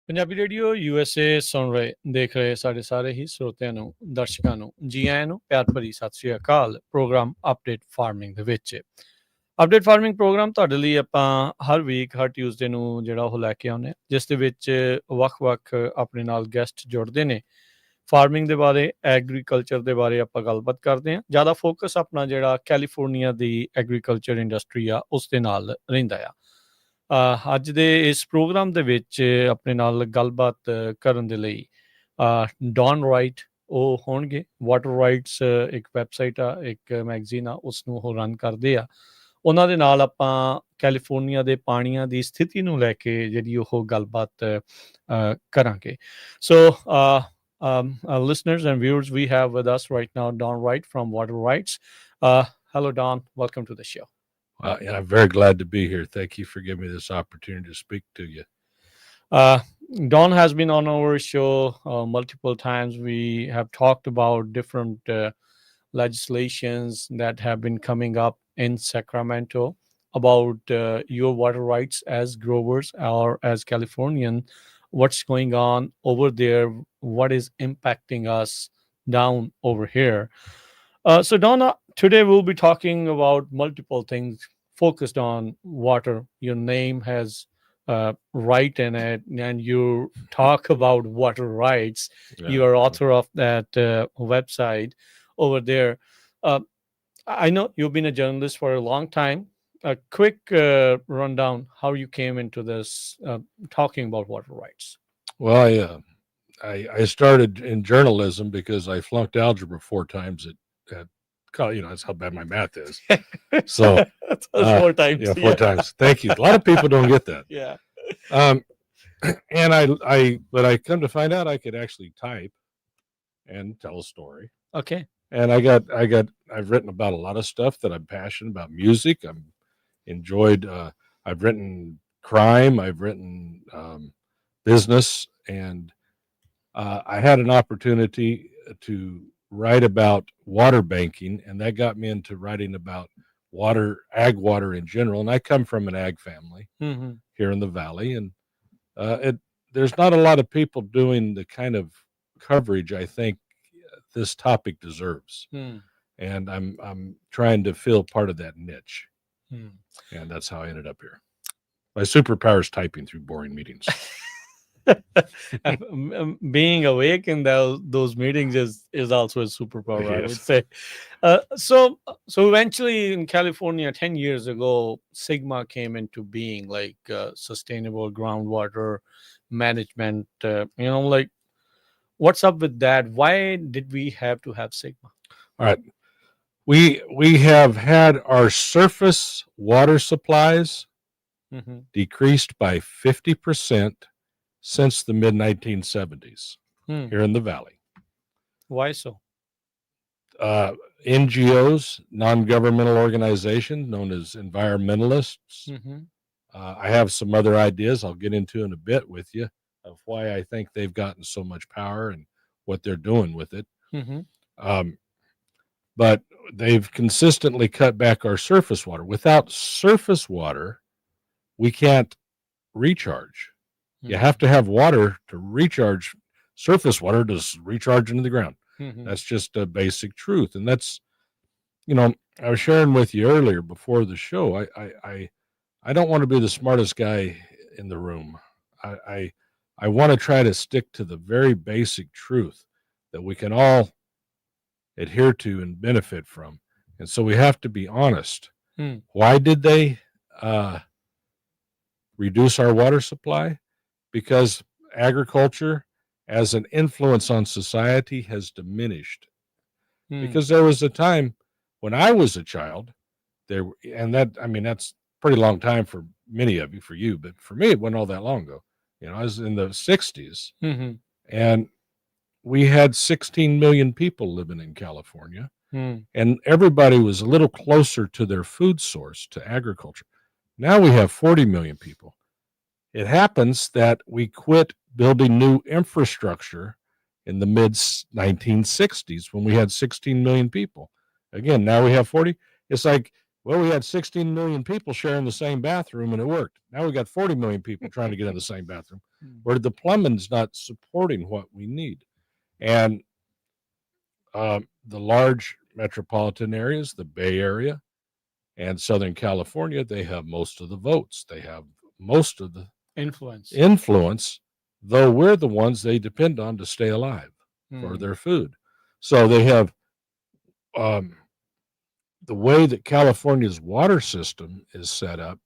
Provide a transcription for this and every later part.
Punjabi radio USA ਸੁਣ ਰਹੇ ਦੇਖ ਰਹੇ ਸਾਡੇ ਸਾਰੇ ਹੀ ਸਰੋਤਿਆਂ ਨੂੰ ਦਰਸ਼ਕਾਂ ਨੂੰ ਜੀ ਆਇਆਂ ਨੂੰ ਪਿਆਰ ਭਰੀ ਸਤਿ ਸ੍ਰੀ ਅਕਾਲ। ਪ੍ਰੋਗਰਾਮ ਅਪਡੇਟ ਫਾਰਮਿੰਗ ਦੇ ਵਿੱਚ ਅਪਡੇਟ ਫਾਰਮਿੰਗ ਪ੍ਰੋਗਰਾਮ ਤੁਹਾਡੇ ਲਈ ਆਪਾਂ ਹਰ ਵੀਕ ਹਰ ਟਿਊਜ਼ਡੇ ਨੂੰ ਜਿਹੜਾ ਉਹ ਲੈ ਕੇ ਆਉਂਦੇ ਹਾਂ, ਜਿਸ ਦੇ ਵਿੱਚ ਵੱਖ-ਵੱਖ ਆਪਣੇ ਨਾਲ ਗੈਸਟ ਜੁੜਦੇ ਨੇ। ਫਾਰਮਿੰਗ ਦੇ ਬਾਰੇ, ਐਗਰੀਕਲਚਰ ਦੇ ਬਾਰੇ ਆਪਾਂ ਗੱਲਬਾਤ ਕਰਦੇ ਹਾਂ। ਜ਼ਿਆਦਾ ਫੋਕਸ ਆਪਣਾ ਜਿਹੜਾ ਕੈਲੀਫੋਰਨੀਆ ਦੀ ਐਗਰੀਕਲਚਰ ਇੰਡਸਟਰੀ ਆ ਉਸ ਦੇ ਨਾਲ ਰਹਿੰਦਾ ਆ। ਅੱਜ ਦੇ ਇਸ ਪ੍ਰੋਗਰਾਮ ਦੇ ਵਿੱਚ ਆਪਣੇ ਨਾਲ ਗੱਲਬਾਤ ਕਰਨ ਦੇ ਲਈ ਡੌਨ ਰਾਈਟ ਉਹ ਹੋਣਗੇ। ਵਾਟਰ ਰਾਈਟਸ ਇੱਕ ਵੈਬਸਾਈਟ ਆ, ਇੱਕ ਮੈਗਜ਼ੀਨ ਆ, ਉਸ ਨੂੰ ਉਹ ਰਨ ਕਰਦੇ ਆ। ਉਹਨਾਂ ਦੇ ਨਾਲ ਆਪਾਂ ਕੈਲੀਫੋਰਨੀਆ ਦੇ ਪਾਣੀਆਂ ਦੀ ਸਥਿਤੀ ਨੂੰ ਲੈ ਕੇ ਜਿਹੜੀ ਉਹ ਗੱਲਬਾਤ ਕਰਾਂਗੇ। ਸੋ listeners and viewers, we have with us right now Don Wright from Water Rights. Hello, Don. Welcome to the show. I'm very glad to be here. Thank you for giving me this opportunity to speak to you. Don has been on our show multiple times. We have talked about different legislations that have been coming up in Sacramento about your water rights as growers or as Californian. What's going on over there? What is impacting us down over here? So Donna, today we'll be talking about multiple things focused on water. Your name has Wright in it, and you talk about water rights. Yeah. You are author of that website over there. I know you've been a journalist for a long time. A quick rundown how you came into this talking about water rights. Well, I started in journalism because I flunked algebra 4 times at college. That's how bad my math is. So that's 4 times. Yeah, 4 times. Thank you. A lot of people don't get that. Yeah. And but I come to find out I could actually type and tell a story. Okay. And I've written about a lot of stuff that I'm passionate about. Music. I've written crime. I've written business, and I had an opportunity to write about water banking, and that got me into writing about ag water in general. And I come from an ag family here in the Valley, and there's not a lot of people doing the kind of coverage I think this topic deserves. And I'm trying to fill part of that niche. And that's how I ended up here. My superpower is typing through boring meetings. Being awake in those meetings is also a superpower, yes. I would say. So eventually in California 10 years ago, SGMA came into being, like sustainable groundwater management. Like what's up with that? Why did we have to have SGMA? All right. We have had our surface water supplies decreased by 50% since the mid-1970s here in the Valley. Why so? NGOs, non-governmental organizations known as environmentalists. I have some other ideas I'll get into in a bit with you of why I think they've gotten so much power and what they're doing with it. But they've consistently cut back our surface water. Without surface water, we can't recharge. You have to have water to recharge. Surface water to recharge into the ground. That's just a basic truth. And that's, I was sharing with you earlier before the show. I don't want to be the smartest guy in the room. I want to try to stick to the very basic truth that we can all adhere to and benefit from. And so we have to be honest. Why did they reduce our water supply? Because agriculture as an influence on society has diminished. Because there was a time when I was a child, that's a pretty long time for many of you, for you, but for me, it wasn't all that long ago. I was in the 60s, and we had 16 million people living in California, and everybody was a little closer to their food source, to agriculture. Now we have 40 million people. It happens that we quit building new infrastructure in the mid-1960s when we had 16 million people. Again, now we have 40. It's like Well, we had 16 million people sharing the same bathroom, and it worked. Now we got 40 million people trying to get in the same bathroom, where the plumbing's not supporting what we need. And the large metropolitan areas, the Bay Area and Southern California, they have most of the votes. They have most of the influence, though we're the ones they depend on to stay alive for their food. So they have the way that California's water system is set up,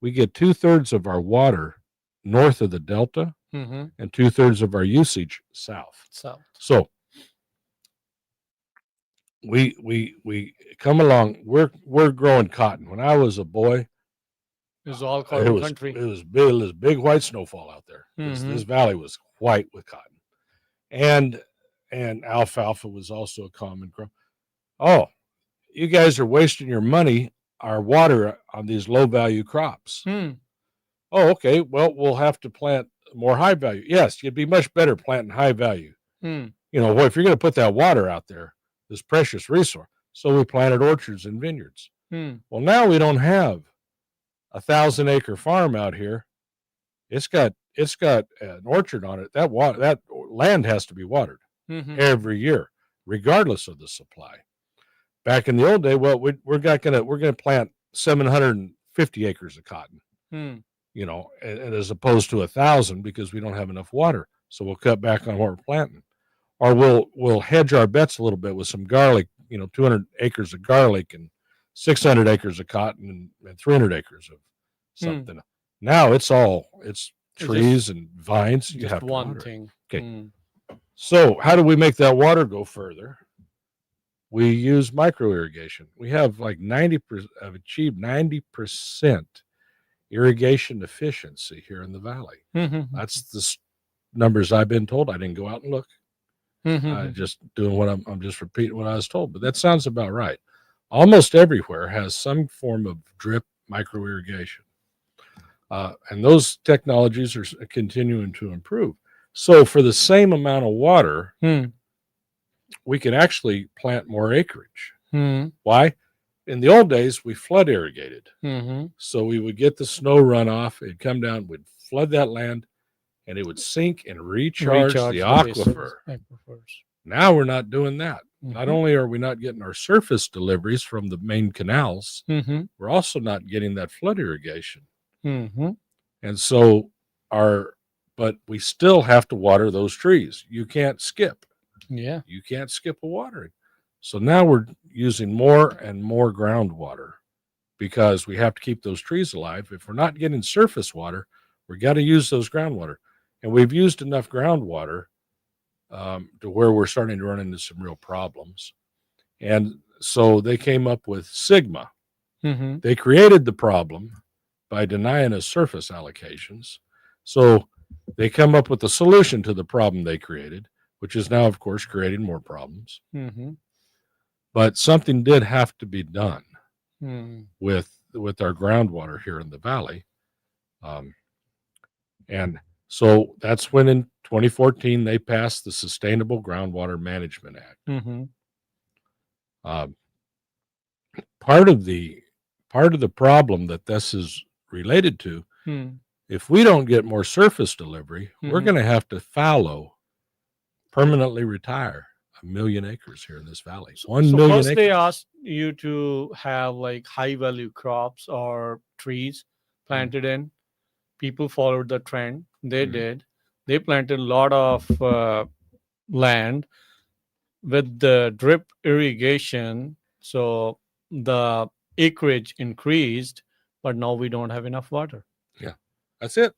we get 2/3 of our water north of the Delta and 2/3 of our usage south. So we come along. We're growing cotton. When I was a boy, it was all cotton country. It was big white snowfall out there. This valley was white with cotton, and alfalfa was also a common crop. Oh, you guys are wasting your money, our water, on these low value crops. Oh, okay. Well, we'll have to plant more high value. Yes, you'd be much better planting high value. You know, if you're going to put that water out there, this precious resource. So we planted orchards and vineyards. Well, now we don't have 1,000-acre farm out here. It's got an orchard on it. That land has to be watered every year, regardless of the supply. Back in the old day, well, we're gonna plant 750 acres of cotton, you know, and as opposed to 1,000 because we don't have enough water. So we'll cut back on what we're planting, or we'll hedge our bets a little bit with some garlic, you know, 200 acres of garlic and 600 acres of cotton and 300 acres of something. Now it's trees and vines. You have to one water. Thing. Okay. So how do we make that water go further? We use micro irrigation. We have like 90%, have achieved 90% irrigation efficiency here in the valley. That's the numbers I've been told. I didn't go out and look. I'm just doing what I'm just repeating what I was told, but that sounds about right. Almost everywhere has some form of drip micro irrigation. And those technologies are continuing to improve. So for the same amount of water, we could actually plant more acreage. Why? In the old days, we flood irrigated. So we would get the snow runoff, it'd come down, we'd flood that land, and it would sink and recharge the aquifers. Now we're not doing that. Not only are we not getting our surface deliveries from the main canals, we're also not getting that flood irrigation. And so but we still have to water those trees. You can't skip. You can't skip a watering. So now we're using more and more groundwater because we have to keep those trees alive. If we're not getting surface water, we got to use those groundwater. And we've used enough groundwater to where we're starting to run into some real problems. And so they came up with Sigma. They created the problem by denying us surface allocations. So they come up with the solution to the problem they created, which is now, of course, creating more problems. But something did have to be done with our groundwater here in the valley. And so that's when in 2014 they passed the Sustainable Groundwater Management Act. Part of the problem that this is related to, if we don't get more surface delivery, we're going to have to fallow, permanently retire 1 million acres here in this valley. 1 million first acres. They asked you to have like high value crops or trees planted in. People followed the trend. They did. They planted a lot of land with the drip irrigation. So the acreage increased, but now we don't have enough water. Yeah, that's it.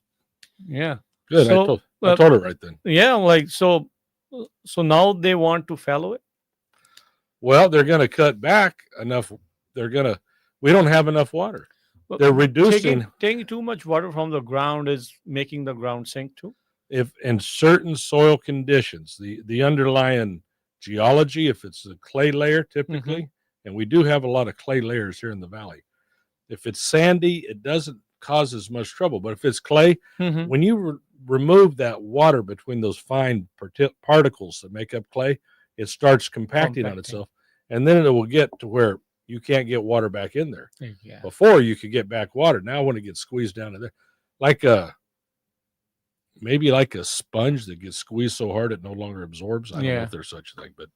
Yeah. Good. So, I told it right then. Yeah, like so now they want to fallow it. Well, they're going to cut back enough. We don't have enough water. But they're reducing. Taking too much water from the ground is making the ground sink too. If in certain soil conditions, the underlying geology, if it's a clay layer typically, and we do have a lot of clay layers here in the valley. If it's sandy, it doesn't cause as much trouble. But if it's clay, when you remove that water between those fine particles that make up clay, it starts compacting on itself. And then it will get to where you can't get water back in there. Yeah. Before you could get back water. Now when it gets squeezed down in there, maybe like a sponge that gets squeezed so hard it no longer absorbs. I don't know if there's such a thing, but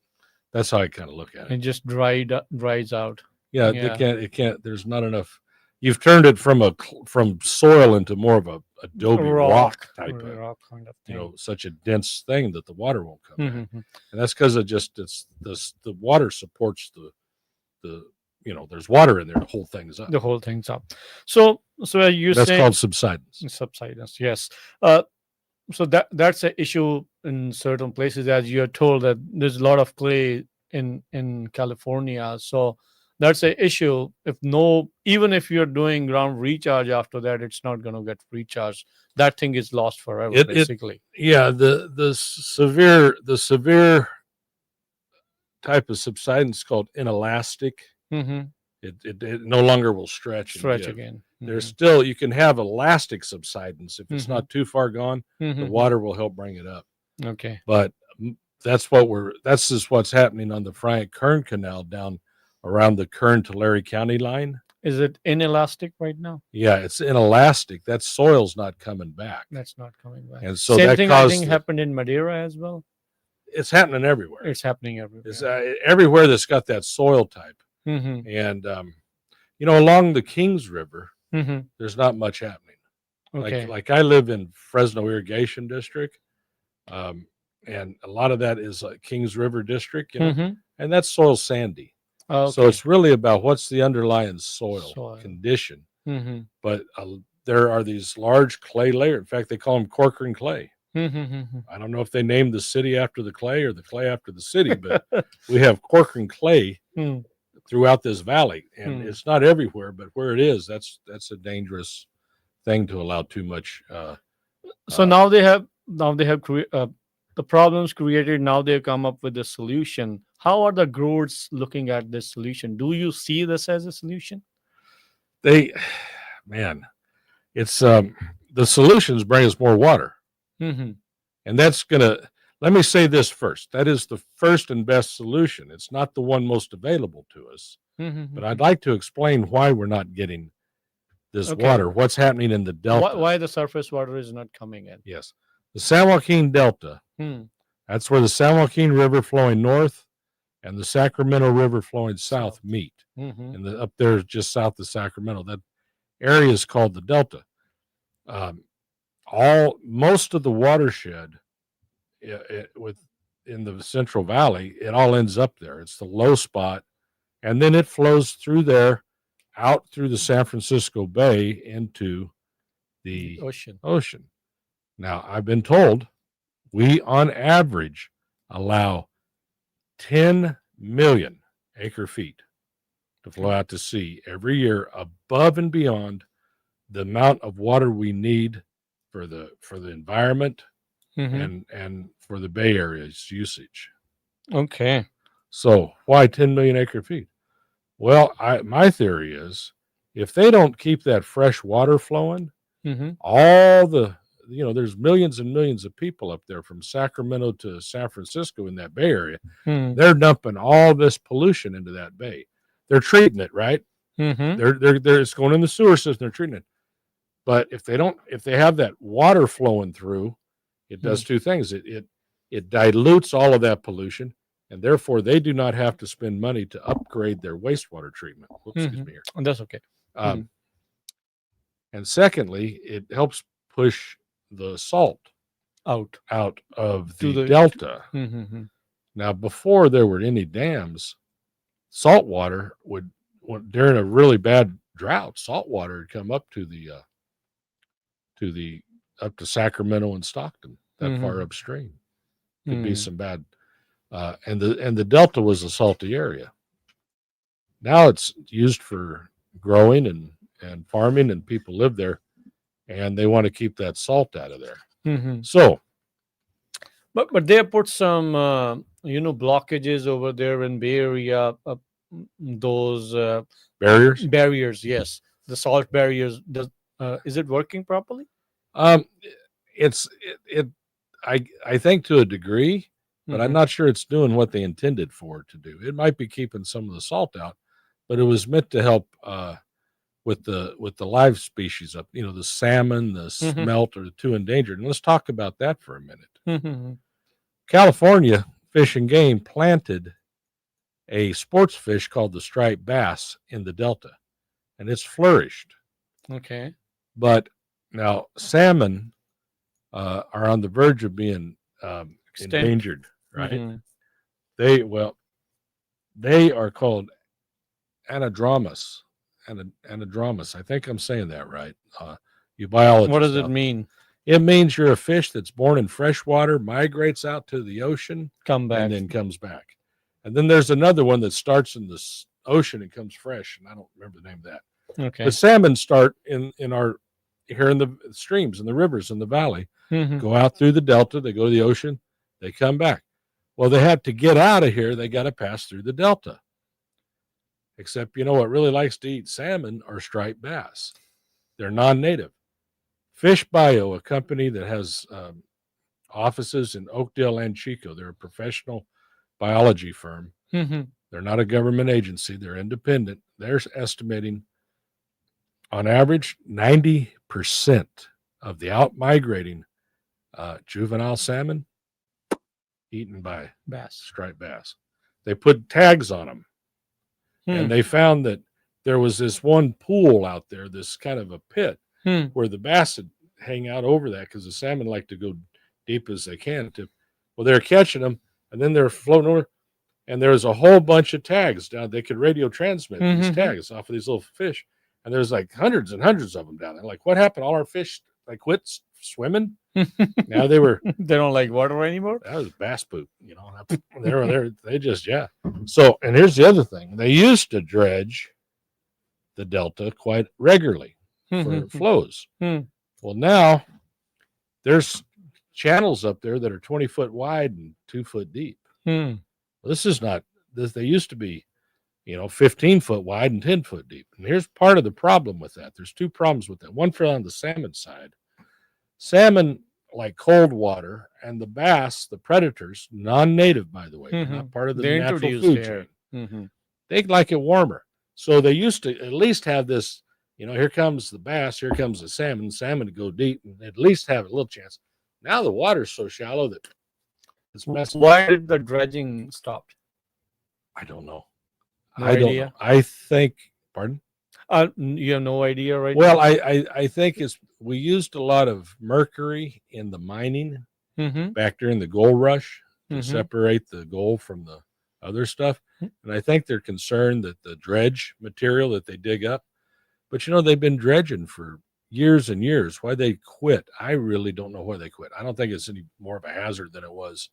that's how I kind of look at it. It just dries out. Yeah, it can't. There's not enough. You've turned it from soil into more of a adobe rock type of, rock kind of thing. such a dense thing that the water won't come back. Mm-hmm. And that's because the water supports the there's water in there to hold things up. The whole thing's up. So you that's saying called subsidence. Subsidence, yes. So that's an issue in certain places, as you're told that there's a lot of clay in California. So that's an issue. Even if you're doing ground recharge after that, it's not going to get recharged. That thing is lost forever, basically. The severe type of subsidence called inelastic. Mm-hmm. It no longer will stretch again. There's still, you can have elastic subsidence if it's not too far gone. Mm-hmm. The water will help bring it up. Okay, but that's just what's happening on the Bryant-Kern Canal down around the Kern-Tulare County line. Is it inelastic right now? Yeah, it's inelastic. That soil's not coming back. That's not coming back. And so same that thing caused I think happened in Madeira as well. It's happening everywhere. It's happening everywhere. It's everywhere that's got that soil type. Mm-hmm. And along the Kings River, mm-hmm. there's not much happening. Okay. Like I live in Fresno Irrigation District, and a lot of that is Kings River District, mm-hmm. and that soil's sandy. Okay. So it's really about what's the underlying soil. Condition. Mm-hmm. But there are these large clay layers. In fact, they call them Corcoran clay. Mm-hmm. I don't know if they named the city after the clay or the clay after the city, but we have Corcoran clay throughout this valley, and it's not everywhere, but where it is, that's a dangerous thing to allow too much. So now they have the problems created. Now they come up with a solution. How are the growers looking at this solution? Do you see this as a solution? It's the solutions bring us more water. Mm-hmm. And that's let me say this first. That is the first and best solution. It's not the one most available to us. Mm-hmm. But I'd like to explain why we're not getting this water, what's happening in the Delta. Why the surface water is not coming in? Yes. The San Joaquin Delta, that's where the San Joaquin River flowing north and the Sacramento River flowing south meet. Mm-hmm. And up there just south of Sacramento. That area is called the Delta. Most of the watershed in the Central Valley, it all ends up there. It's the low spot, and then it flows through there, out through the San Francisco Bay into the ocean. Now, I've been told we, on average, allow 10 million acre feet to flow out to sea every year, above and beyond the amount of water we need for the environment and for the Bay Area's usage. Okay. So why 10 million acre feet? Well, my theory is if they don't keep that fresh water flowing, all there's millions and millions of people up there from Sacramento to San Francisco in that Bay Area. They're dumping all this pollution into that bay. They're treating it, right? It's going in the sewer system. They're treating it. But if they have that water flowing through, it does two things. It dilutes all of that pollution, and therefore they do not have to spend money to upgrade their wastewater treatment. Excuse me here. That's okay. And secondly, it helps push the salt out of the Delta. Now, before there were any dams, salt water would during a really bad drought, salt water would come up up to Sacramento and Stockton, that far upstream. Could be some bad, and the Delta was a salty area. Now it's used for growing and farming, and people live there, and they want to keep that salt out of there. So, but they put some blockages over there in Bay Area. Those barriers, yes, the salt barriers. Is it working properly? I think to a degree, but I'm not sure it's doing what they intended for it to do. It might be keeping some of the salt out, but it was meant to help with the live species up. The salmon, the smelt are the two endangered. And let's talk about that for a minute. California Fish and Game planted a sports fish called the striped bass in the Delta, and it's flourished. Okay. But now salmon are on the verge of being endangered, right? They are called anadromous. Anadromous. I think I'm saying that right. You biologists. What does it mean? It means you're a fish that's born in fresh water, migrates out to the ocean, come back, and then comes back. And then there's another one that starts in the ocean and comes fresh, and I don't remember the name of that. Okay. The salmon start in here in the streams and the rivers in the valley, go out through the Delta, they go to the ocean, they come back. Well, they have to get out of here. They got to pass through the Delta. Except, what really likes to eat salmon are striped bass. They're non-native. Fish Bio, a company that has offices in Oakdale and Chico, they're a professional biology firm. They're not a government agency. They're independent. They're estimating on average 90% of the out-migrating juvenile salmon eaten by striped bass. They put tags on them. And they found that there was this one pool out there, this kind of a pit, where the bass would hang out over that because the salmon like to go deep as they can. Well, they're catching them, and then they're floating over, and there's a whole bunch of tags down. They could radio transmit these tags off of these little fish, and there's like hundreds and hundreds of them down there. Like, what happened? All our fish quit swimming. Now they don't like water anymore. That was bass poop, they just So, and here's the other thing: they used to dredge the Delta quite regularly for flows. Well, now there's channels up there that are 20 foot wide and 2 foot deep. Well, this is not this. They used to be, 15 foot wide and 10 foot deep. And here's part of the problem with that. There's two problems with that. One for on the salmon side. Salmon like cold water, and the bass, the predators, non-native, by the way, they're not part of the natural food chain. They like it warmer. So they used to at least have this, here comes the bass, here comes the salmon. Salmon to go deep and at least have a little chance. Now the water's so shallow that it's messing. Why did the dredging stop? I don't know. No idea? Don't know. I think, pardon? You have no idea right now? Well, I think we used a lot of mercury in the mining back during the gold rush to separate the gold from the other stuff. And I think they're concerned that the dredge material that they dig up, but they've been dredging for years and years. Why they quit, I really don't know why they quit. I don't think it's any more of a hazard than it was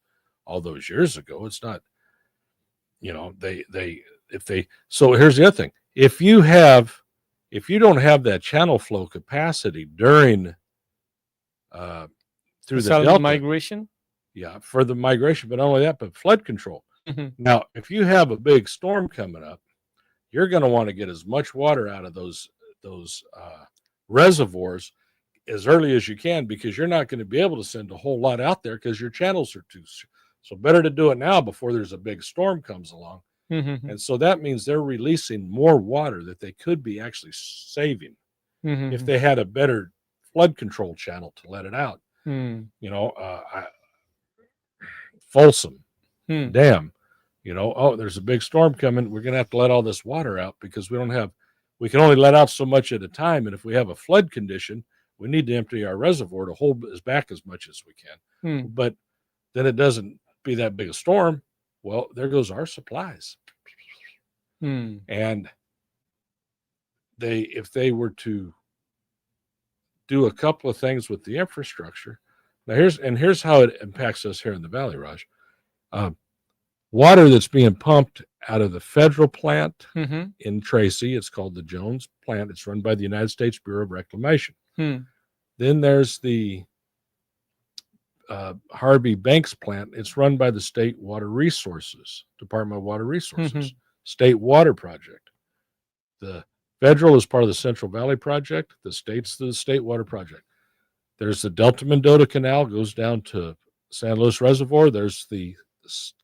all those years ago. It's not, so here's the other thing. If you don't have that channel flow capacity during through the Delta migration, for the migration, but not only that, but flood control. Now, if you have a big storm coming up, you're going to want to get as much water out of those reservoirs as early as you can, because you're not going to be able to send a whole lot out there because your channels are so better to do it now before there's a big storm comes along. And so that means they're releasing more water that they could be actually saving if they had a better flood control channel to let it out. Folsom Dam, there's a big storm coming. We're going to have to let all this water out because we can only let out so much at a time. And if we have a flood condition, we need to empty our reservoir to hold us back as much as we can. But then it doesn't be that big a storm. Well, there goes our supplies. And if they were to do a couple of things with the infrastructure, here's how it impacts us here in the Valley, Raj. Water that's being pumped out of the federal plant in Tracy, it's called the Jones plant. It's run by the United States Bureau of Reclamation. Then there's the Harvey Banks plant. It's run by the State Water Resources, Department of Water Resources, State Water Project. The federal is part of the Central Valley Project. The state's the State Water Project. There's the Delta Mendota Canal, goes down to San Luis Reservoir. There's the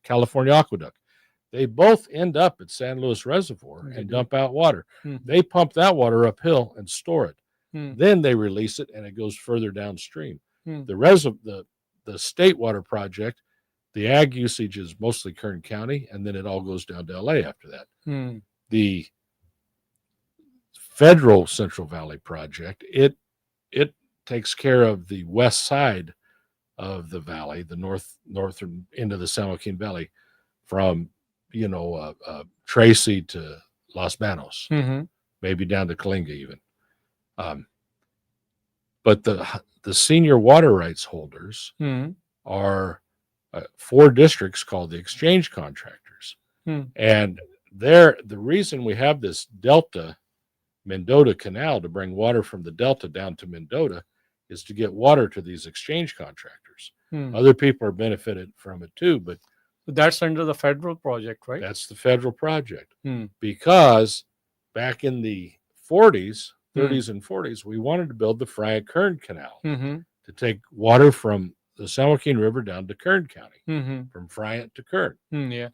California Aqueduct. they both end up at San Luis Reservoir They and do. dump out water. Mhm. They pump that water uphill and store it. Hmm. Then they release it, and it goes further downstream. Hmm. The state water project, the ag usage is mostly Kern County, and then it all goes down to LA after that. Hmm. The federal Central Valley project, it takes care of the west side of the valley, the northern end of the San Joaquin Valley, from Tracy to Los Banos, Mhm. maybe down to Kalinga even. But the senior water rights holders Hmm. are 4 districts called the exchange contractors. Hmm. And the reason we have this Delta Mendota Canal to bring water from the Delta down to Mendota is to get water to these exchange contractors. Hmm. Other people are benefited from it too, but That's under the federal project, right? that's the federal project. Hmm. Because back in the 40s, Hmm. 30s and 40s, we wanted to build the Friant Kern Canal Mm-hmm. to take water from the San Joaquin River down to Kern County, Mm-hmm. from Friant to Kern. Yeah.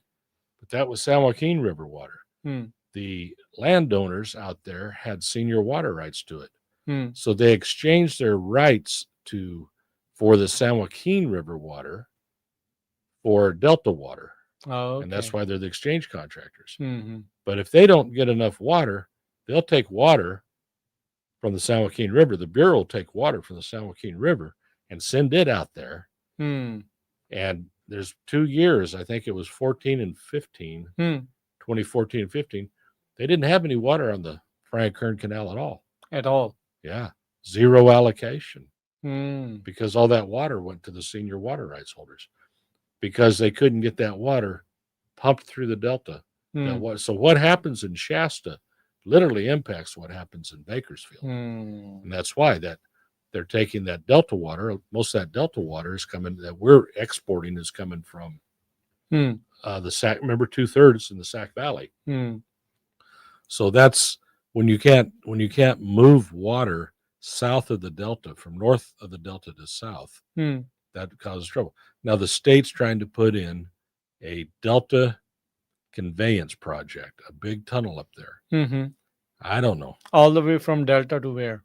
But that was San Joaquin River water. Hmm. The landowners out there had senior water rights to it. Hmm. So they exchanged their rights for the San Joaquin River water for Delta water. Oh, okay. And that's why they're the exchange contractors. Mm-hmm. But if they don't get enough water, they'll take water from the San Joaquin River. The Bureau will take water from the San Joaquin River and send it out there. Hmm. And there's 2 years, I think it was 14 and 15, Hmm. 2014 and 15, they didn't have any water on the Frank Kern Canal at all. At all. Yeah, 0 allocation, Hmm. because all that water went to the senior water rights holders because they couldn't get that water pumped through the Delta. Hmm. So what happens in Shasta literally impacts what happens in Bakersfield. Hmm. And that's why that they're taking that Delta water. Most of that Delta water is coming that we're exporting is coming from Hmm. the Sac. Remember, 2/3 in the Sac Valley. Hmm. So that's when you can't move water south of the Delta from north of the Delta to south. Hmm. That causes trouble. Now the state's trying to put in a Delta conveyance project, a big tunnel up there. Mm-hmm. I don't know. All the way from Delta to where?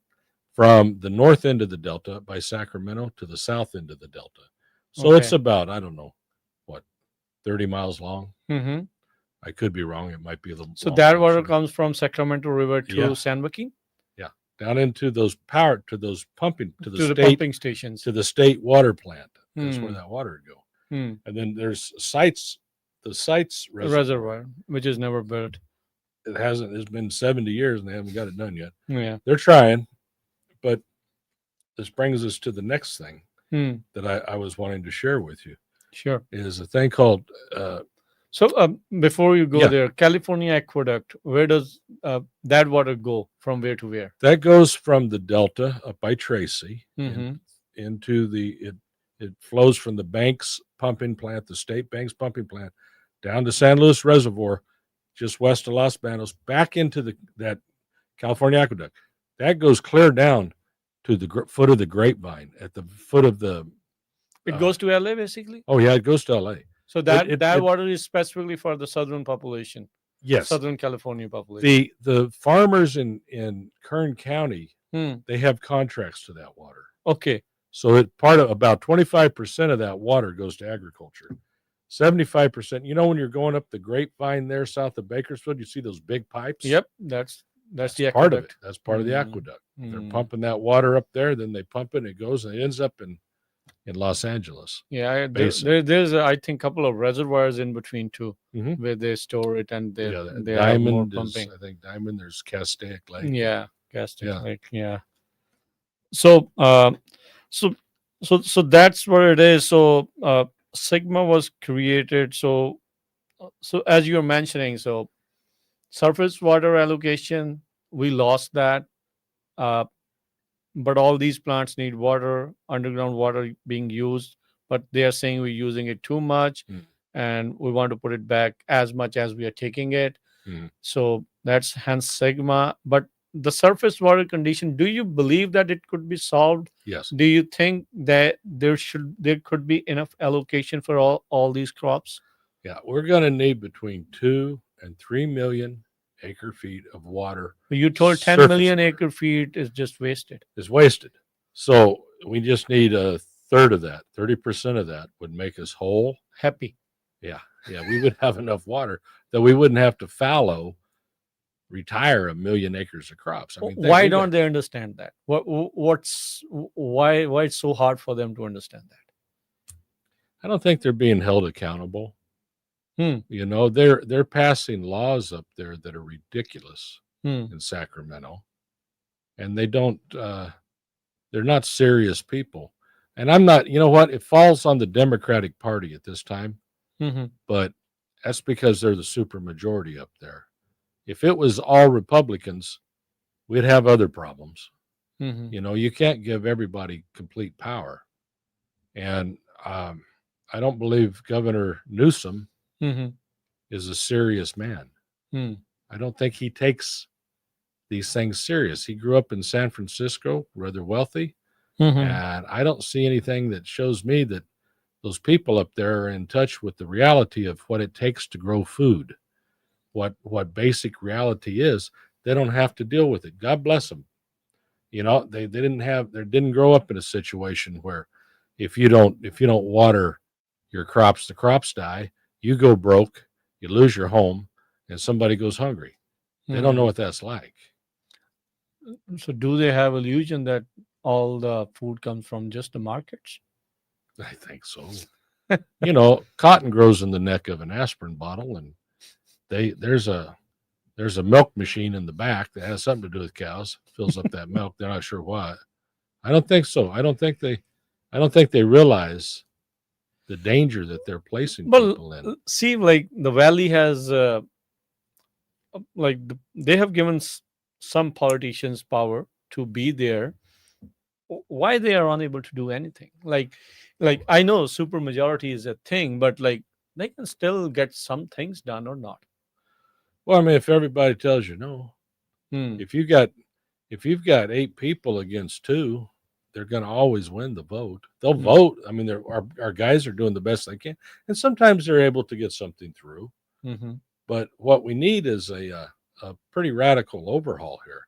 From the north end of the Delta by Sacramento to the south end of the Delta. So Okay. it's about, I don't know, 30 miles long. Mm-hmm. I could be wrong. It might be a little. So that water comes from Sacramento River to Yeah. San Joaquin? Yeah, down into those pumping to the the state pumping stations. to the state water plant. That's where Hmm. that water would go. Hmm. And then there's sites. The sites Reservoir, which is never built. It's been 70 years and they haven't got it done yet. Yeah. They're trying, but this brings us to the next thing Hmm. that I was wanting to share with you Sure. is a thing called So before you go Yeah. there, California Aqueduct, where does that water go? From where to where? that goes from the Delta up by Tracy Mm-hmm. into it flows from the Banks pumping plant, the state Banks pumping plant, down to San Luis Reservoir, just west of Los Banos, back into that California Aqueduct. That goes clear down to the foot of the Grapevine, at the foot of the. It goes to LA basically. Oh yeah, it goes to LA. So that water is specifically for the southern population. Yes, Southern California population. the farmers in Kern County, Hmm. they have contracts to that water. Okay. So about 25% of that water goes to agriculture. 75%. You know, when you're going up the Grapevine there south of Bakersfield, you see those big pipes. Yep. That's the part of it. aqueduct. That's part of the Mm. aqueduct. Mm. They're pumping that water up there, then they pump it, and it goes and it ends up in Los Angeles. Yeah, Basin. there's I think a couple of reservoirs in between too, Mhm. where they store it and they Yeah, they have more Diamond is, pumping. I think Diamond. There's Castaic Lake. Yeah, Gaston Yeah. Lake. Yeah. So so that's what it is. So Sigma was created. So as you were mentioning, so surface water allocation, we lost that. But all these plants need water, underground water being used, but they are saying we're using it too much and we want to put it back as much as we are taking it. So that's hence Sigma. But the surface water condition, do you believe that it could be solved? Yes. Do you think that there could be enough allocation for all these crops? Yeah, we're going to need between 2 and 3 million acre feet of water. You told 10 surface million water acre feet is just wasted. is wasted. So we just need a third of that. 30% of that would make us whole. Happy. Yeah, we would have enough water that we wouldn't have to retire 1 million acres of crops. I mean, Why don't they understand that? Why it's so hard for them to understand that? I don't think they're being held accountable. Hmm. You know, they're passing laws up there that are ridiculous Hmm. in Sacramento, and they don't. They're not serious people. And I'm not. You know what? It falls on the Democratic Party at this time, Mm-hmm. but that's because they're the super majority up there. If it was all Republicans, we'd have other problems. Mm-hmm. You know, you can't give everybody complete power, and I don't believe Governor Newsom Mm-hmm. is a serious man. Hmm. I don't think he takes these things serious. He grew up in San Francisco, rather wealthy, Mm-hmm. and I don't see anything that shows me that those people up there are in touch with the reality of what it takes to grow food. What basic reality is. They don't have to deal with it. God bless them. You know, they didn't grow up in a situation where if you don't water your crops, the crops die, you go broke, you lose your home, and somebody goes hungry. They don't know what that's like. So do they have illusion that all the food comes from just the markets? I think so. You know, cotton grows in the neck of an aspirin bottle, and there's a milk machine in the back that has something to do with cows, fills up that milk. They're not sure what. I don't think so. I don't think they realize the danger that they're placing people in. See, like the valley has they have given some politicians power to be there. Why they are unable to do anything? Like I know super majority is a thing, but like they can still get some things done or not. Well, I mean, if everybody tells you no, Hmm. if you've got 8 people against 2, they're going to always win the vote. They'll vote. I mean, our guys are doing the best they can, and sometimes they're able to get something through. Mm-hmm. But what we need is a pretty radical overhaul here.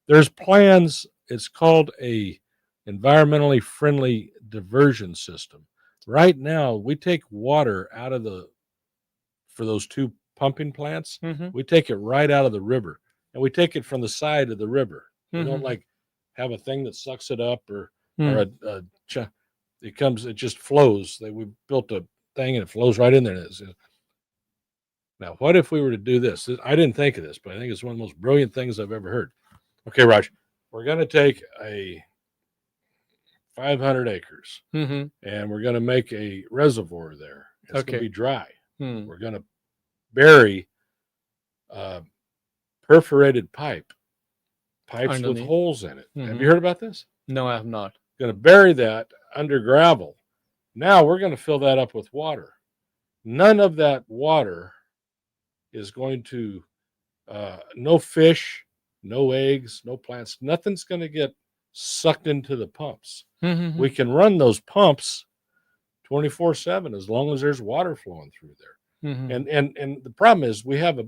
There's plans. It's called a environmentally friendly diversion system. Right now, we take water out of for those 2 pumping plants. Mm-hmm. We take it right out of the river, and we take it from the side of the river. Mm-hmm. We don't like have a thing that sucks it up or it just flows. We built a thing and it flows right in there. Now, what if we were to do this? I didn't think of this, but I think it's one of the most brilliant things I've ever heard. Okay, Raj, we're going to take a 500 acres Mm-hmm. and we're going to make a reservoir there. It's going to be dry. Hmm. We're going to bury perforated pipes Underneath. with holes in it. Mm-hmm. Have you heard about this? No, I have not. Going to bury that under gravel. Now we're going to fill that up with water. None of that water is going to, no fish, no eggs, no plants, nothing's going to get sucked into the pumps. Mm-hmm. We can run those pumps 24/7 as long as there's water flowing through there. Mm-hmm. And the problem is we have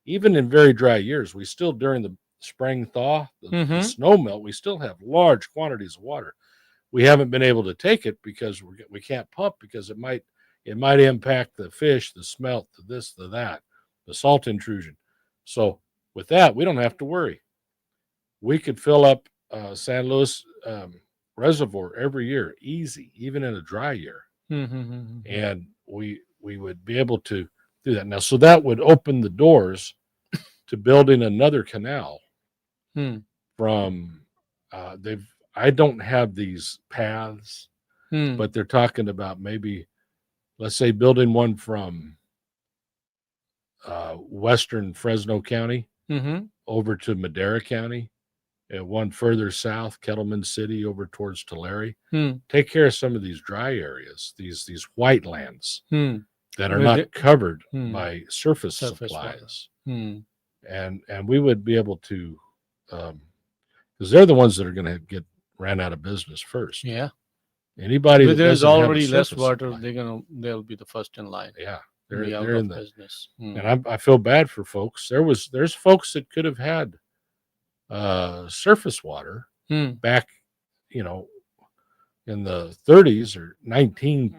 even in very dry years, we still during the spring thaw, the snow melt, we still have large quantities of water. We haven't been able to take it because we can't pump because it might impact the fish, the smelt, the this, the that, the salt intrusion. So with that, we don't have to worry. We could fill up San Luis Reservoir every year, easy, even in a dry year. Mm-hmm. And we would be able to do that now. So that would open the doors to building another canal from I don't have these paths, but they're talking about maybe, let's say, building one from western Fresno County over to Madera County, and one further south, Kettleman City, over towards Tulare. Take care of some of these dry areas, these white lands that are not covered by surface supplies. And we would be able to, because they're the ones that are going to get ran out of business first. Yeah. Anybody But that there's doesn't have already a less surface water, supply, they'll be the first in line. Yeah. be out They're of in the business. and I feel bad for folks. There's folks that could have had surface water back, you know, in the 30s or 1920s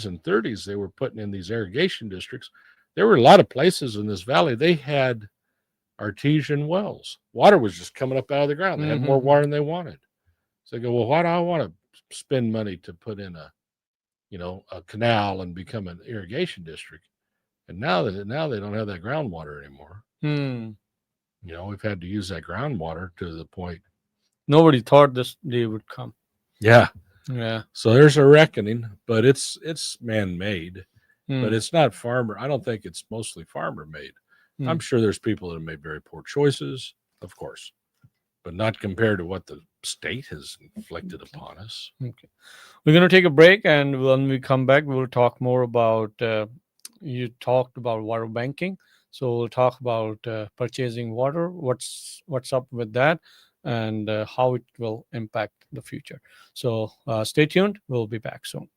and 30s. They were putting in these irrigation districts. There were a lot of places in this valley. They had artesian wells. Water was just coming up out of the ground. They had more water than they wanted. So they go, well, why do I want to spend money to put in a canal and become an irrigation district? And now they don't have that groundwater anymore. We've had to use that groundwater to the point. Nobody thought this day would come. Yeah. Yeah. So there's a reckoning, but it's man-made, but it's not farmer. I don't think it's mostly farmer-made. I'm sure there's people that have made very poor choices, of course, but not compared to what the state has inflicted upon us. Okay. We're going to take a break, and when we come back, we'll talk more about, you talked about water banking. So we'll talk about purchasing water, what's up with that, and how it will impact the future. So stay tuned. We'll be back soon.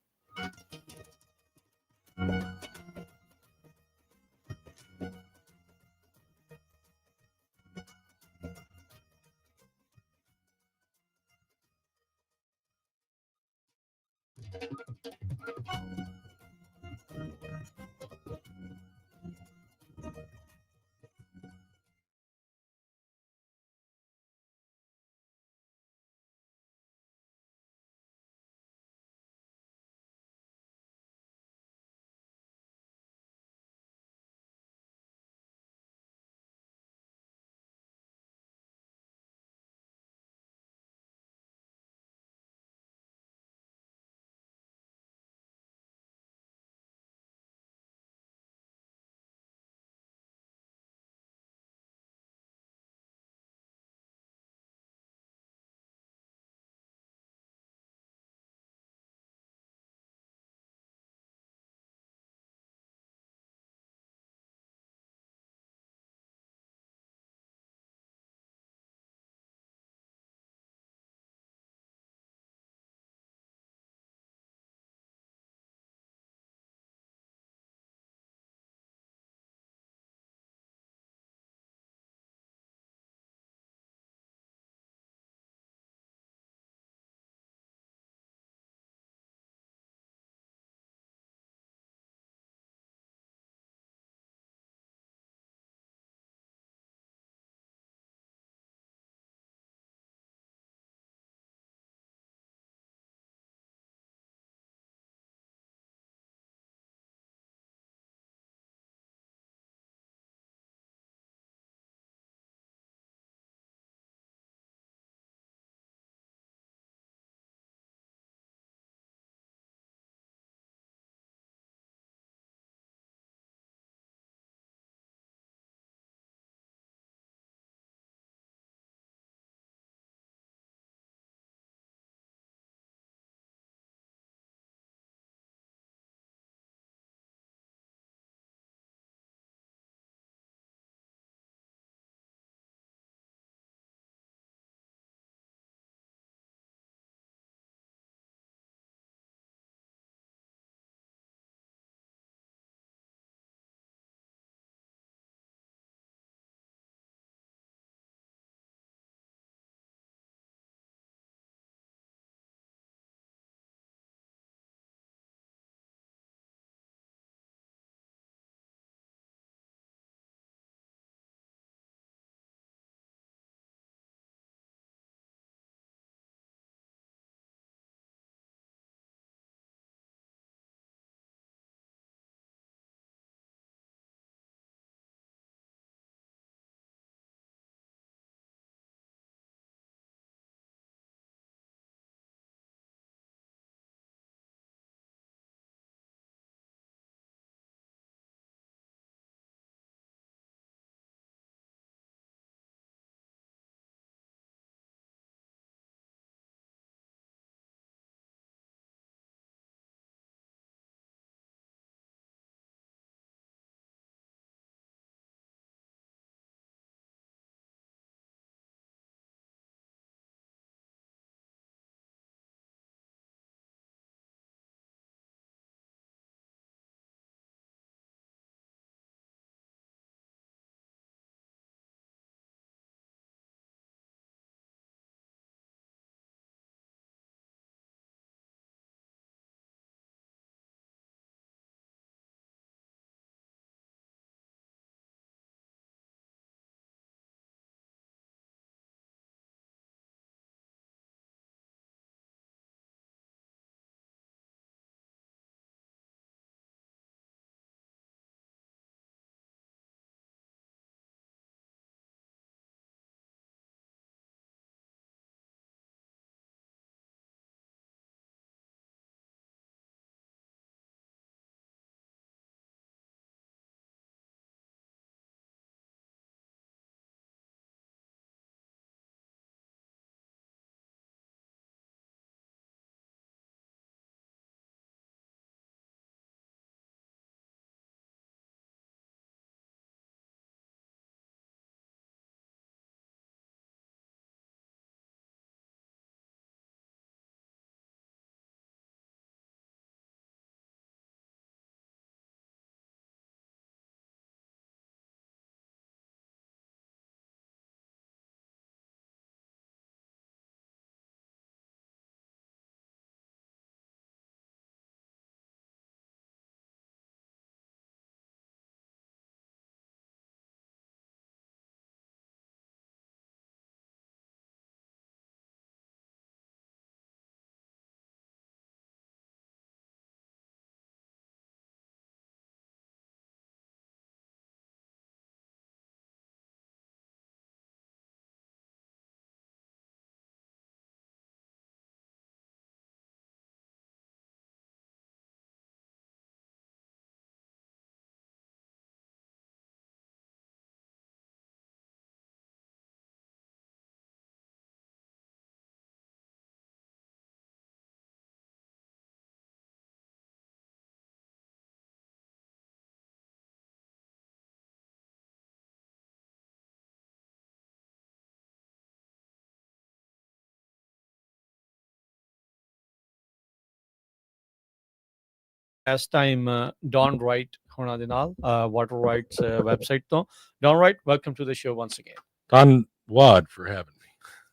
ਇਸ time Don Wright ਹੋਣਾ ਦੇ ਨਾਲ water rights website ਤੋਂ Don Wright, welcome to the show once again. Don Wad for having me.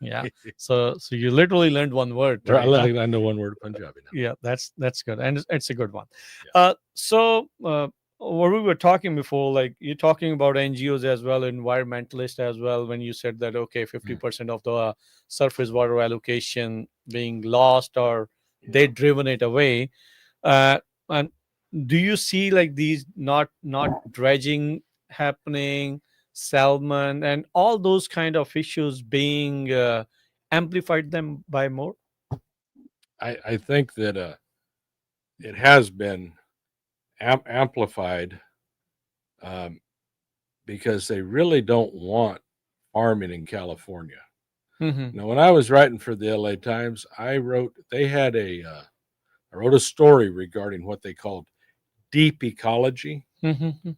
Yeah, so you literally learned one word today, huh? I know one word of Punjabi now. Yeah, that's good, and it's a good one. Yeah. So what we were talking before, like you're talking about NGOs as well, environmentalists as well, when you said that okay, 50% of the surface water allocation being lost, or they've driven it away. And do you see like these not dredging happening, salmon and all those kind of issues being amplified them by more? I think that it has been amplified because they really don't want farming in California. Now, when I was writing for the LA Times, I wrote a story regarding what they called deep ecology.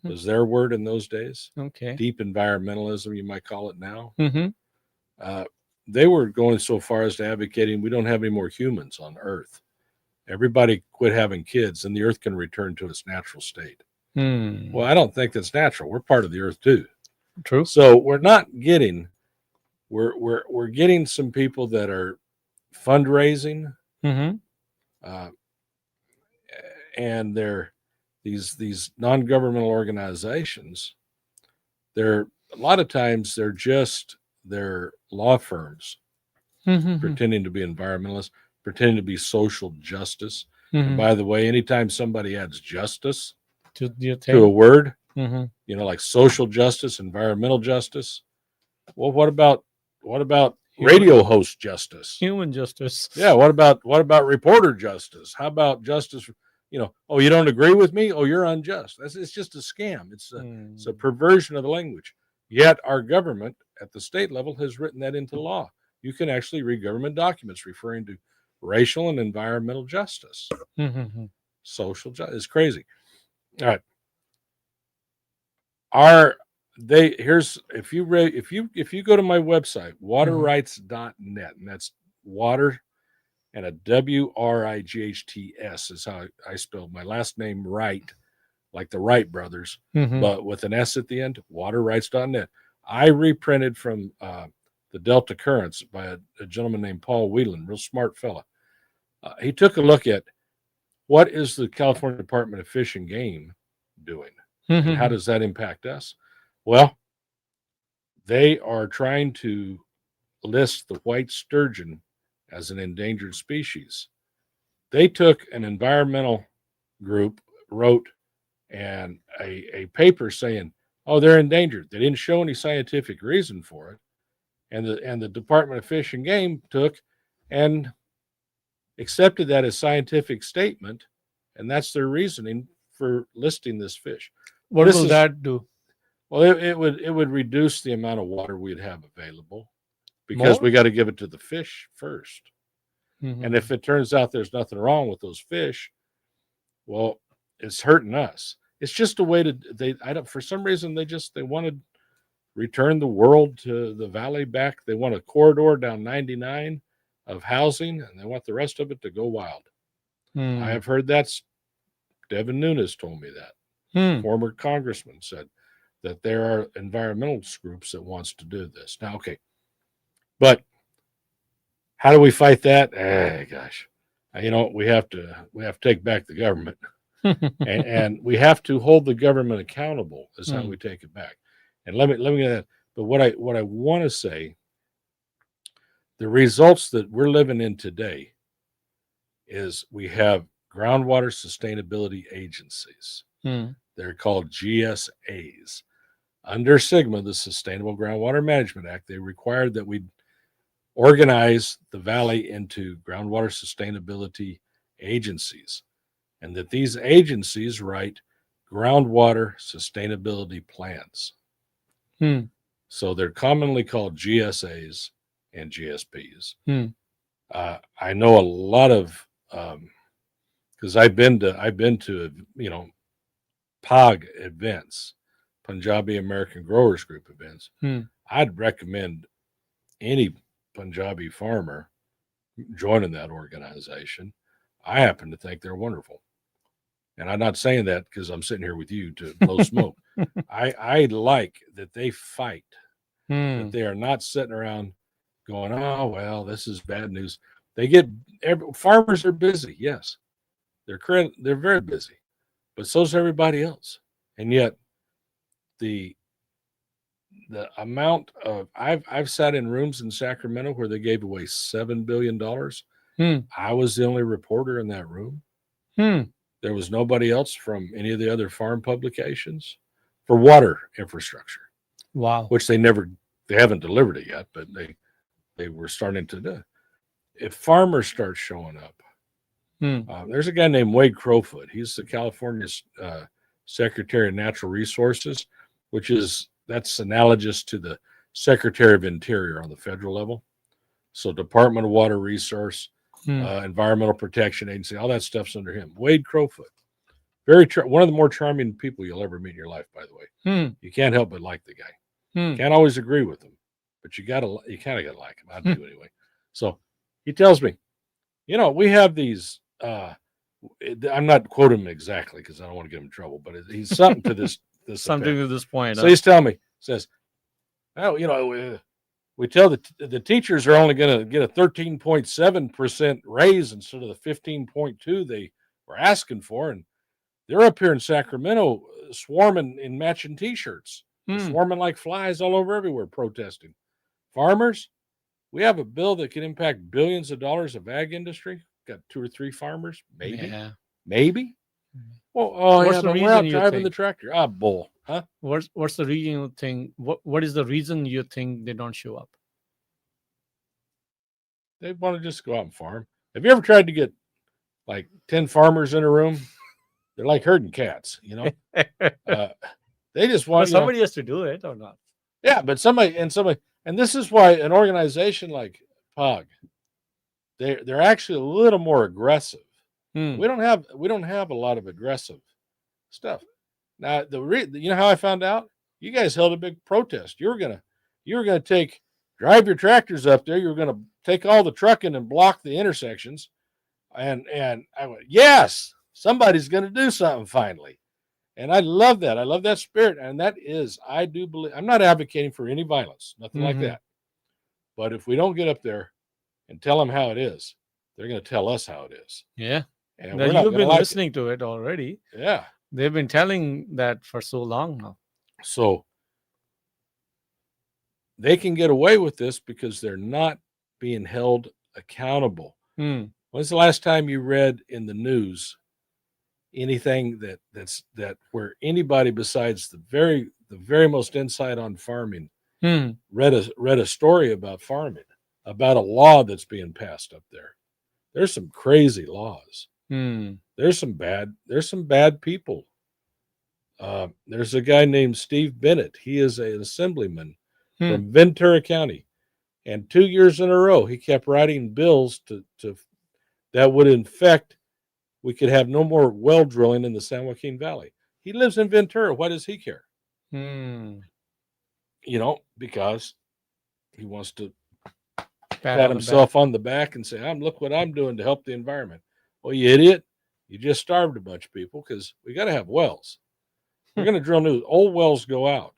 Was their word in those days. Okay. Deep environmentalism, you might call it now. They were going so far as to advocating we don't have any more humans on Earth. Everybody quit having kids and the Earth can return to its natural state. Well, I don't think that's natural. We're part of the Earth too. True. So we're not getting, we're getting some people that are fundraising, and they're these non-governmental organizations. They're a lot of times they're law firms pretending to be environmentalists, pretending to be social justice. And by the way, anytime somebody adds justice to a word, like social justice, environmental justice, well, what about radio host justice? Human justice. Yeah. What about reporter justice? How about justice? Oh, you don't agree with me? Oh, you're unjust. It's just a scam. It's a perversion of the language. Yet our government at the state level has written that into law. You can actually read government documents referring to racial and environmental justice. Social justice is crazy. All right. If you go to my website, waterrights.net, and that's water and a WRIGHTS is how I spelled my last name, Wright, like the Wright brothers, but with an S at the end, waterrights.net. I reprinted from the Delta Currents by a gentleman named Paul Whelan, real smart fella. He took a look at what is the California Department of Fish and Game doing, and how does that impact us? Well, they are trying to list the white sturgeon as an endangered species. They took an environmental group, wrote a paper saying, oh, they're endangered. They didn't show any scientific reason for it. And the Department of Fish and Game took and accepted that as scientific statement, and that's their reasoning for listing this fish. What will that do? Well, it would reduce the amount of water we'd have available, because we got to give it to the fish first. And if it turns out there's nothing wrong with those fish, well, it's hurting us. It's just a way for some reason they want to return the world to the valley back. They want a corridor down 99 of housing, and they want the rest of it to go wild. I have heard Devin Nunes told me that. Former congressman said that there are environmental groups that wants to do this. Now, okay. But how do we fight that? Gosh, we have to take back the government, and we have to hold the government accountable. Is how we take it back. And let me get that. But what I want to say, the results that we're living in today is we have groundwater sustainability agencies. They're called GSAs. Under SGMA, the Sustainable Groundwater Management Act, they required that we organize the valley into groundwater sustainability agencies, and that these agencies write groundwater sustainability plans. So they're commonly called GSAs and GSPs. I know a lot of because I've been to PAG events, Punjabi American Growers Group events. I'd recommend any Punjabi farmer joining that organization. I happen to think they're wonderful. And I'm not saying that because I'm sitting here with you to blow smoke. I like that they fight, that they are not sitting around going, oh, well, this is bad news. Farmers are busy. Yes, they're very busy, but so's everybody else. And yet the amount of I've sat in rooms in Sacramento where they gave away $7 billion. I was the only reporter in that room. There was nobody else from any of the other farm publications for water infrastructure. Wow. Which they haven't delivered it yet, but they were starting to do. If farmers start showing up, there's a guy named Wade Crowfoot. He's the California's Secretary of Natural Resources, that's analogous to the Secretary of Interior on the federal level. So Department of Water Resource, Environmental Protection Agency, all that stuff's under him. Wade Crowfoot, one of the more charming people you'll ever meet in your life, by the way. You can't help but like the guy. Can't always agree with him, but you kind of gotta like him. I do anyway. So he tells me, we have these. I'm not quoting him exactly because I don't want to get him in trouble, but he's something to this. Something to this point. So he's telling me, says, oh, we tell the teachers are only going to get a 13.7% raise instead of the 15.2 they were asking for, and they're up here in Sacramento swarming in matching T-shirts, swarming like flies all over everywhere, protesting. Farmers, we have a bill that can impact billions of dollars of ag industry. Got 2 or 3 farmers, maybe. Well, what's the reason we're out you driving think? The tractor. Bull, huh? What's the reason you think? What is the reason you think they don't show up? They want to just go out and farm. Have you ever tried to get like 10 farmers in a room? They're like herding cats, They just want somebody has to do it or not. Yeah, but somebody, and this is why an organization like POG, they're actually a little more aggressive. We don't have a lot of aggressive stuff. Now, how I found out? You guys held a big protest. You were gonna drive your tractors up there. You were gonna take all the trucking and block the intersections. And I went, yes, somebody's gonna do something finally. And I love that. I love that spirit. And that is, I do believe, I'm not advocating for any violence, nothing like that. But if we don't get up there and tell them how it is, they're going to tell us how it is. Yeah. And now, you've been listening to it already. Yeah. They've been telling that for so long now. So they can get away with this because they're not being held accountable. When's the last time you read in the news anything that where anybody besides the very most inside on farming read a story about farming, about a law that's being passed up there? There's some crazy laws. There's some bad people. There's a guy named Steve Bennett. He is an assemblyman from Ventura County, and 2 years in a row he kept writing bills to that would infect. We could have no more well drilling in the San Joaquin Valley. He lives in Ventura. Why does he care? Because he wants to pat himself on the back and say, look what I'm doing to help the environment. Well, you idiot. You just starved a bunch of people because we got to have wells. We're going to drill new. Old wells go out.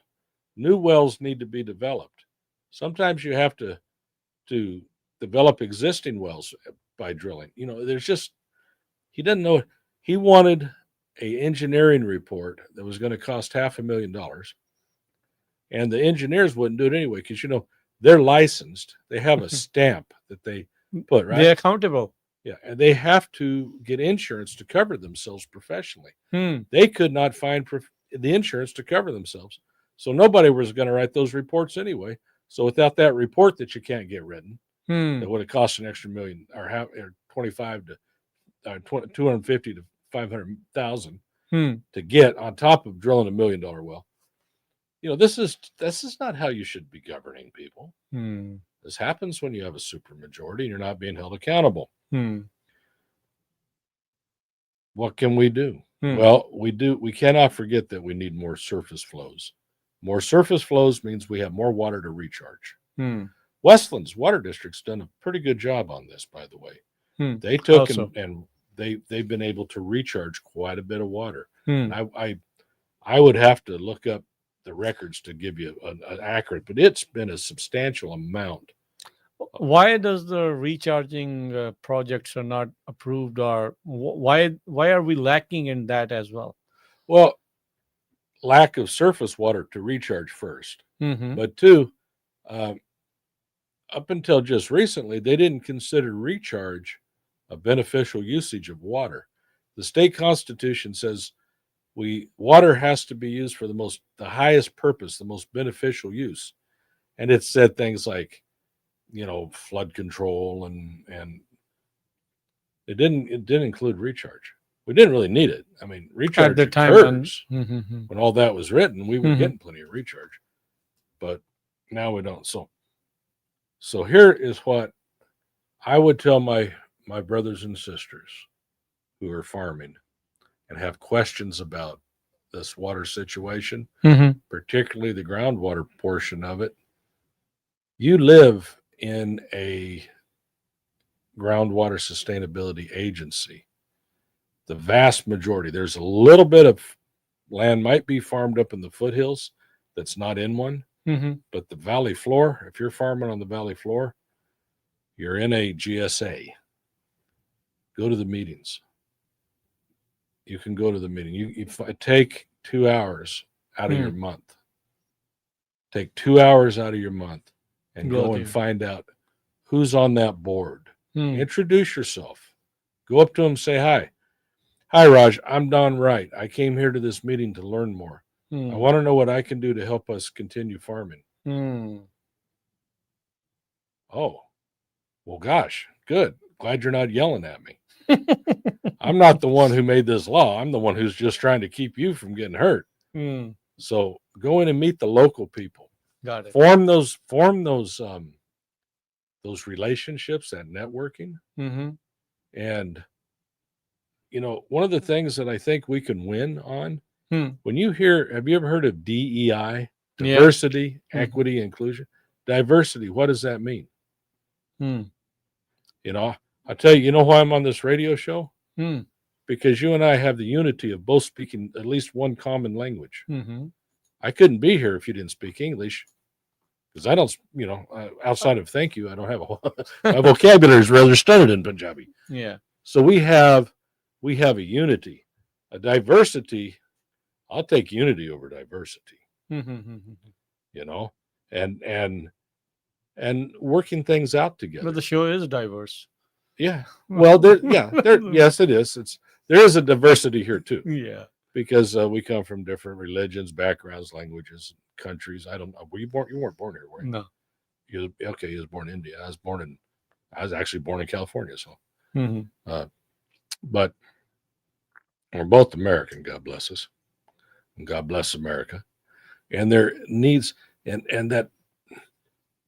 New wells need to be developed. Sometimes you have to develop existing wells by drilling. There's just, he doesn't know. He wanted an engineering report that was going to cost $500,000. And the engineers wouldn't do it anyway because, they're licensed. They have a stamp that they put, right? They're accountable. Yeah, and they have to get insurance to cover themselves professionally. They could not find the insurance to cover themselves. So nobody was going to write those reports anyway. So without that report that you can't get written, that would have cost an extra million or 25 to 250 to 500,000 to get on top of drilling $1 million well. This is not how you should be governing people. This happens when you have a supermajority and you're not being held accountable. What can we do? Well, we cannot forget that we need more surface flows. More surface flows means we have more water to recharge. Westland's water district's done a pretty good job on this, by the way. They took and they've been able to recharge quite a bit of water. Hmm. And I would have to look up the records to give you an accurate, but it's been a substantial amount. Why does the recharging projects are not approved, or why are we lacking in that as well? Well, lack of surface water to recharge first, Mm-hmm. but two, um, up until just recently, they didn't consider recharge a beneficial usage of water. The state constitution says water has to be used for the highest purpose, the most beneficial use. And it said things like, flood control, and it didn't include recharge. We didn't really need it. I mean, recharge At the time occurs Mm-hmm. when all that was written. We were Mhm. getting plenty of recharge, but now we don't. So here is what I would tell my brothers and sisters who are farming and have questions about this water situation, Mm-hmm. particularly the groundwater portion of it. You live in a groundwater sustainability agency. The vast majority, there's a little bit of land might be farmed up in the foothills that's not in one, Mm-hmm. but the valley floor, if you're farming on the valley floor, you're in a GSA. Go to the meetings. You can go to the meeting. You take 2 hours out of your month. Take 2 hours out of your month and go and find out who's on that board. Introduce yourself. Go up to them, say hi. Hi, Raj. I'm Don Wright. I came here to this meeting to learn more. I want to know what I can do to help us continue farming. Oh, well, gosh, good. Glad you're not yelling at me. I'm not the one who made this law. I'm the one who's just trying to keep you from getting hurt. So go in and meet the local people. Got it. Form those relationships, that networking. Mm-hmm. And one of the things that I think we can win on, when you hear, have you ever heard of DEI? Diversity, equity, inclusion. Diversity, what does that mean? I'll tell you, why I'm on this radio show? Because you and I have the unity of both speaking at least one common language. Mm-hmm. I couldn't be here if you didn't speak English, because I don't, outside of thank you, I don't have my vocabulary is rather stunted in Punjabi. Yeah. So we have a unity, a diversity. I'll take unity over diversity. And working things out together. But the show is diverse. Yeah. Well, yes, it is. There is a diversity here too. Yeah. Because we come from different religions, backgrounds, languages, countries. I don't know. Were you born? You weren't born here, were you? No. You was born in India. I was actually born in California. So, but we're both American. God bless us, and God bless America. And there needs, and that,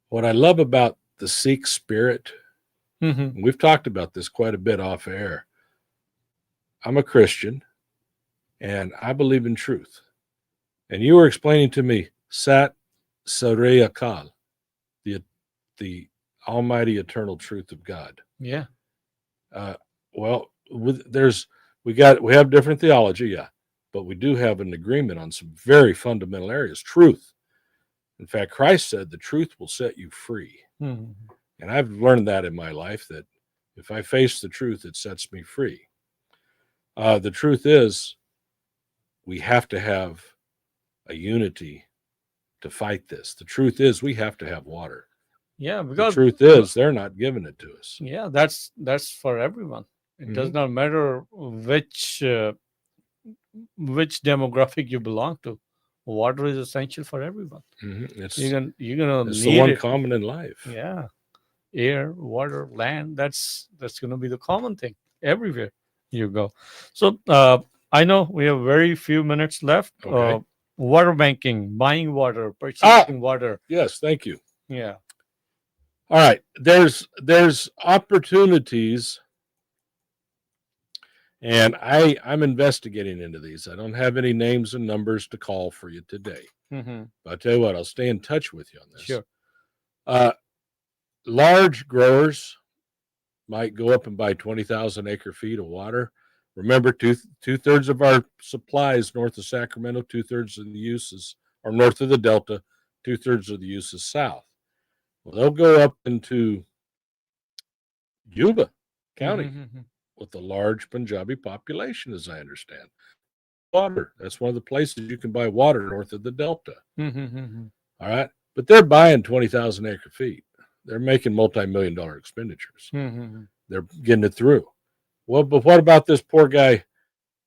what I love about the Sikh spirit. We've talked about this quite a bit off air. I'm a Christian, and I believe in truth. And you were explaining to me Sat Saraya Kal, the almighty eternal truth of God. Yeah. Well, we have different theology, yeah, but we do have an agreement on some very fundamental areas. Truth. In fact, Christ said the truth will set you free. And I've learned that in my life, that if I face the truth, it sets me free. The truth is, we have to have a unity to fight this. The truth is, we have to have water. Yeah, because the truth is, they're not giving it to us. Yeah, that's for everyone. It does not matter which demographic you belong to. Water is essential for everyone. You're gonna it's need the one it. common in life. Yeah. Air, water, land, that's going to be the common thing everywhere you go. So I know we have very few minutes left. Okay. Water banking, buying water, purchasing water. Yes, thank you. Yeah. All right. There's opportunities, and I'm investigating into these. I don't have any names and numbers to call for you today. But I'll tell you what, I'll stay in touch with you on this. Sure. Large growers might go up and buy 20,000 acre feet of water. Remember, two-thirds of our supplies north of Sacramento, two-thirds of the uses are north of the Delta, two-thirds of the uses south. Well, they'll go up into Yuba County with a large Punjabi population, as I understand. Water. That's one of the places you can buy water north of the Delta. All right. But they're buying 20,000 acre feet. They're making multi-million-dollar expenditures. They're getting it through. Well, but what about this poor guy,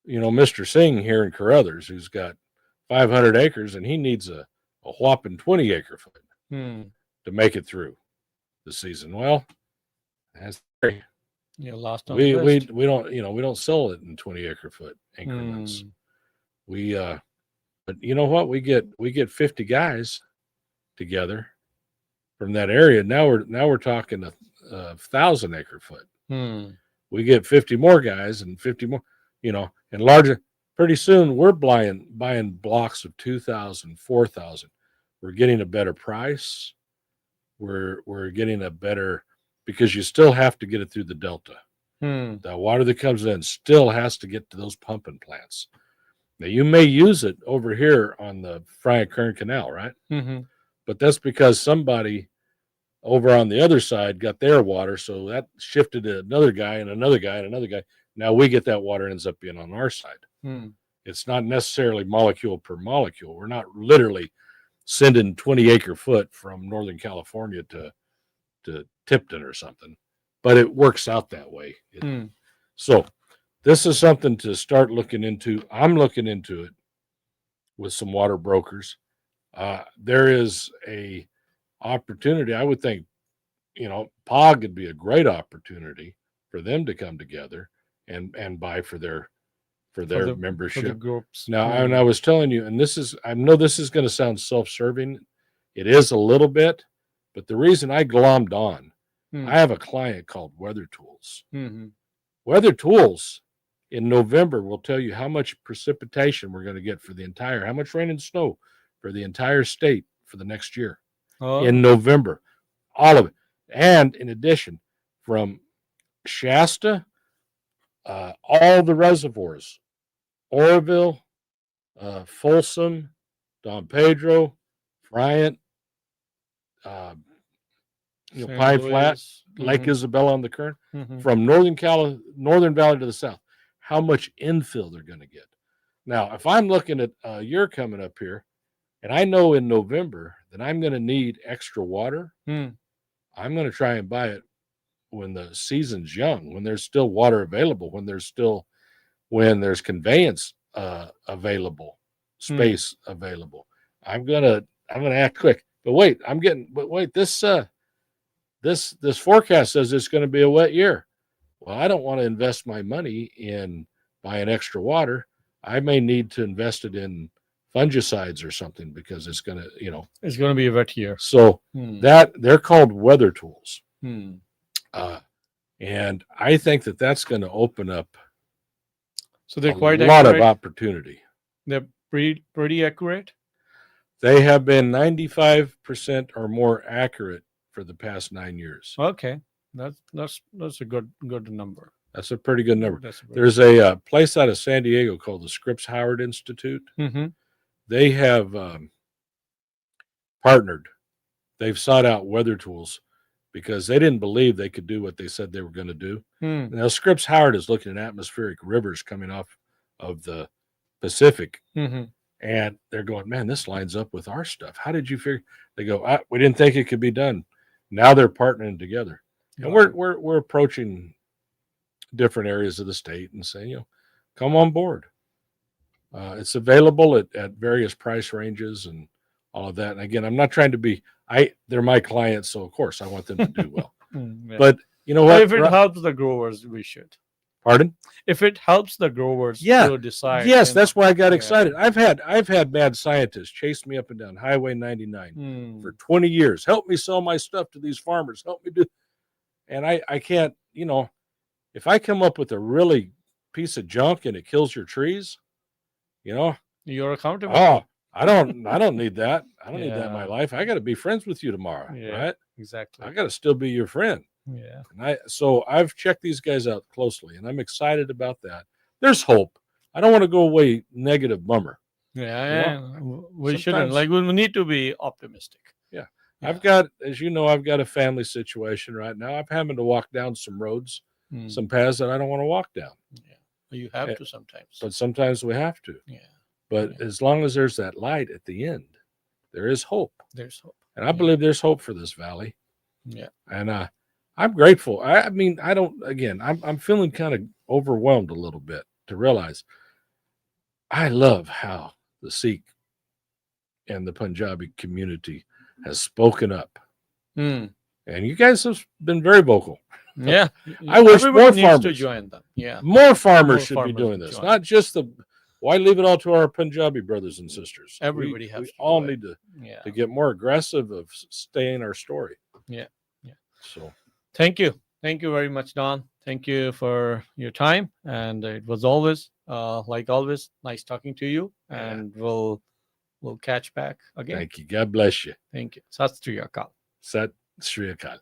Mr. Singh here in Carruthers, who's got 500 acres and he needs a whopping 20 acre foot to make it through the season? Well, that's lost on we the list. we don't we don't sell it in 20 acre foot increments. But you know what? We get 50 guys together from that area. Now we're talking a 1,000 acre foot. We get 50 more guys and 50 more, and larger. Pretty soon we're buying blocks of 2,000, 4,000. We're getting a better price. We're getting a better, because you still have to get it through the Delta. The water that comes in still has to get to those pumping plants. Now, you may use it over here on the Frye-Kern Canal, right? But that's because somebody over on the other side got their water, so that shifted to another guy and another guy and another guy. Now we get that water, ends up being on our side. It's not necessarily molecule per molecule. We're not literally sending 20 acre foot from Northern California to Tipton or something, but it works out that way. So this is something to start looking into. I'm looking into it with some water brokers. There is a opportunity. I would think, POG would be a great opportunity for them to come together and buy for their membership. For the groups. Now, and I was telling you, and I know this is going to sound self-serving. It is a little bit, but the reason I glommed on, I have a client called Weather Tools. Weather Tools in November will tell you how much precipitation we're going to get for how much rain and snow for the entire state for the next year. In November, all of it. And in addition, from Shasta, all the reservoirs, Oroville, Folsom, Don Pedro, Bryant, Pine Flat, Lake Isabella on the Kern, from Northern Valley to the south, how much infill they're going to get. Now, if I'm looking at a year coming up here, and I know in November that I'm going to need extra water, I'm going to try and buy it when the season's young, when there's still water available, when there's conveyance available, space available. I'm gonna act quick. But wait, this forecast says it's going to be a wet year. Well, I don't want to invest my money in buying extra water. I may need to invest it in fungicides or something, because it's going to, it's going to be a wet year. So that they're called Weather Tools. And I think that's going to open up so they're quite a lot of opportunity. They're pretty accurate. They have been 95% or more accurate for the past 9 years. Okay, that's a good number. That's a pretty good number. There's a place out of San Diego called the Scripps Howard Institute. They have partnered. They've sought out Weather Tools because they didn't believe they could do what they said they were going to do. Now, Scripps Howard is looking at atmospheric rivers coming off of the Pacific, and they're going, man, this lines up with our stuff. How did you figure? They go, we didn't think it could be done. Now they're partnering together, and we're approaching different areas of the state and saying, come on board. It's available at various price ranges and all of that. And again, I'm not trying to be. They're my clients, so of course I want them to do well. But you know what? If it helps the growers, we should. Pardon? If it helps the growers to decide. Yes, that's why I got excited. I've had mad scientists chase me up and down Highway 99 for 20 years. Help me sell my stuff to these farmers. Help me do. And I can't, if I come up with a really piece of junk and it kills your trees, you're accountable. Oh, I don't need that. I don't need that in my life. I got to be friends with you tomorrow, right? Exactly. I got to still be your friend. Yeah. And so I've checked these guys out closely, and I'm excited about that. There's hope. I don't want to go away negative bummer. Yeah. We shouldn't. Sometimes- Like, we need to be optimistic. Yeah. Yeah. I've got, as you know, I've got a family situation right now. I'm having to walk down some roads, Mm. some paths that I don't want to walk down. Yeah. You have to sometimes. But sometimes we have to. Yeah. But as long as there's that light at the end, there is hope. There's hope. And I believe there's hope for this valley. Yeah. And I'm grateful. I mean, I'm feeling kind of overwhelmed a little bit to realize I love how the Sikh and the Punjabi community has spoken up. Mm. And you guys have been very vocal. Yeah. I wish Everybody more needs farmers to join them. Yeah. More farmers should be farmers doing should this. join. Not just why leave it all to our Punjabi brothers and sisters? Everybody has we to all do it. need to Yeah. get more aggressive of staying our story. Yeah. Yeah. So Thank you. Thank you very much, Don. Thank you for your time. And it was always, like always, nice talking to you. Yeah. And we'll catch back again. thank you. God bless you. Thank you. Sat Sri Akal. Sat Sri Akal.